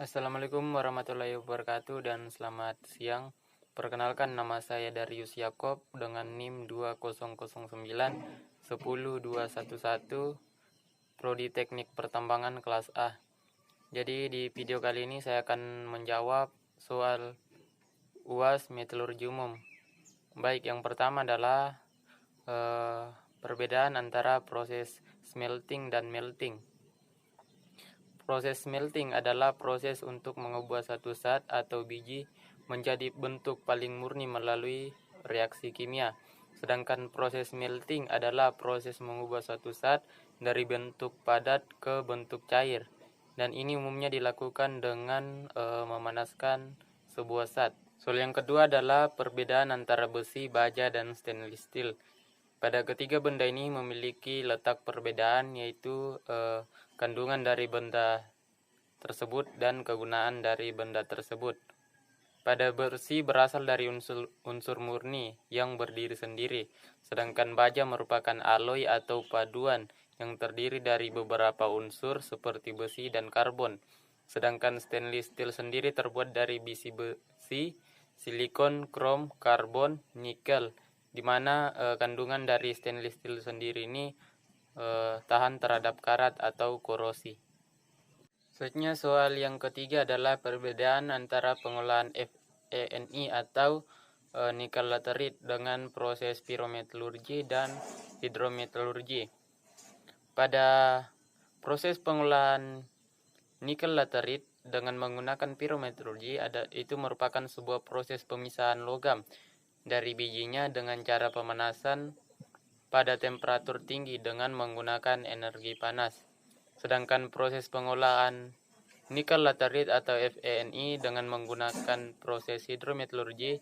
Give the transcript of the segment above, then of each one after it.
Assalamualaikum warahmatullahi wabarakatuh dan selamat siang. Perkenalkan, nama saya Darius Yakob dengan NIM 2009 10211, Prodi Teknik Pertambangan kelas A. Jadi di video kali ini saya akan menjawab soal UAS Metalurgi Umum. Baik, yang pertama adalah perbedaan antara proses smelting dan melting. Proses smelting adalah proses untuk mengubah satu zat atau biji menjadi bentuk paling murni melalui reaksi kimia. Sedangkan proses melting adalah proses mengubah satu zat dari bentuk padat ke bentuk cair. Dan ini umumnya dilakukan dengan memanaskan sebuah zat. Soal yang kedua adalah perbedaan antara besi, baja, dan stainless steel. Pada ketiga benda ini memiliki letak perbedaan, yaitu kandungan dari benda tersebut dan kegunaan dari benda tersebut. Pada besi berasal dari unsur murni yang berdiri sendiri, sedangkan baja merupakan alloy atau paduan yang terdiri dari beberapa unsur seperti besi dan karbon. Sedangkan stainless steel sendiri terbuat dari besi, silikon, krom, karbon, nikel, di mana kandungan dari stainless steel sendiri ini tahan terhadap karat atau korosi. Selanjutnya soal yang ketiga adalah perbedaan antara pengolahan FeNi atau nikel laterit dengan proses pirometalurgi dan hidrometalurgi. Pada proses pengolahan nikel laterit dengan menggunakan pirometalurgi itu merupakan sebuah proses pemisahan logam dari bijinya dengan cara pemanasan pada temperatur tinggi dengan menggunakan energi panas. Sedangkan proses pengolahan nikel laterit atau FeNi dengan menggunakan proses hidrometalurgi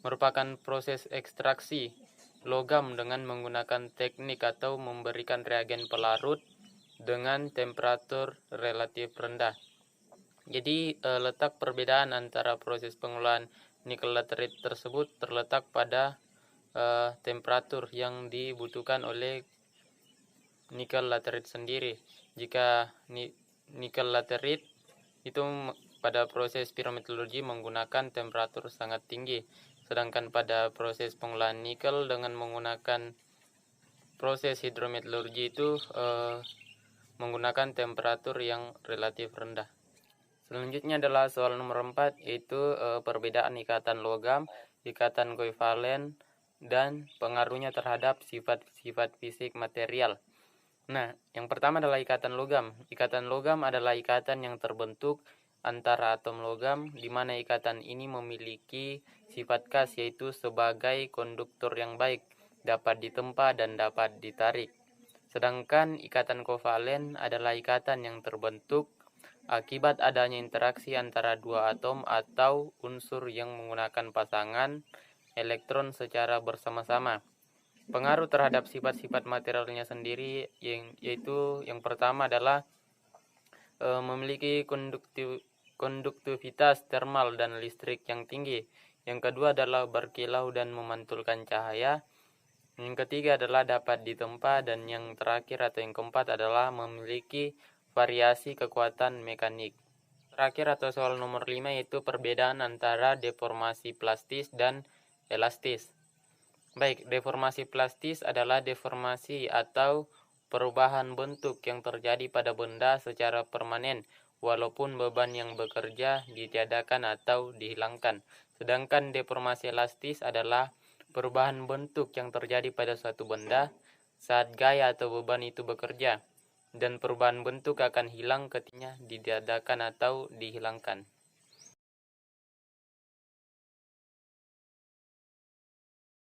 merupakan proses ekstraksi logam dengan menggunakan teknik atau memberikan reagen pelarut dengan temperatur relatif rendah. Jadi letak perbedaan antara proses pengolahan nikel laterit tersebut terletak pada temperatur yang dibutuhkan oleh nikel laterit sendiri. Jika nikel laterit itu pada proses pirometalurgi menggunakan temperatur sangat tinggi, sedangkan pada proses pengolahan nikel dengan menggunakan proses hidrometalurgi itu menggunakan temperatur yang relatif rendah. Selanjutnya adalah soal nomor 4, yaitu perbedaan ikatan logam, ikatan koivalen, dan pengaruhnya terhadap sifat-sifat fisik material. Nah, yang pertama adalah ikatan logam. Ikatan logam adalah ikatan yang terbentuk antara atom logam, di mana ikatan ini memiliki sifat khas, yaitu sebagai konduktor yang baik, dapat ditempa dan dapat ditarik. Sedangkan ikatan kovalen adalah ikatan yang terbentuk akibat adanya interaksi antara dua atom atau unsur yang menggunakan pasangan elektron secara bersama-sama. Pengaruh terhadap sifat-sifat materialnya sendiri yaitu yang pertama adalah memiliki konduktivitas termal dan listrik yang tinggi. Yang kedua adalah berkilau dan memantulkan cahaya. Yang ketiga adalah dapat ditempa, dan yang terakhir atau yang keempat adalah memiliki variasi kekuatan mekanik. Terakhir atau soal nomor 5 yaitu perbedaan antara deformasi plastis dan elastis. Baik, deformasi plastis adalah deformasi atau perubahan bentuk yang terjadi pada benda secara permanen walaupun beban yang bekerja ditiadakan atau dihilangkan. Sedangkan deformasi elastis adalah perubahan bentuk yang terjadi pada suatu benda saat gaya atau beban itu bekerja, dan perubahan bentuk akan hilang ketika ditiadakan atau dihilangkan.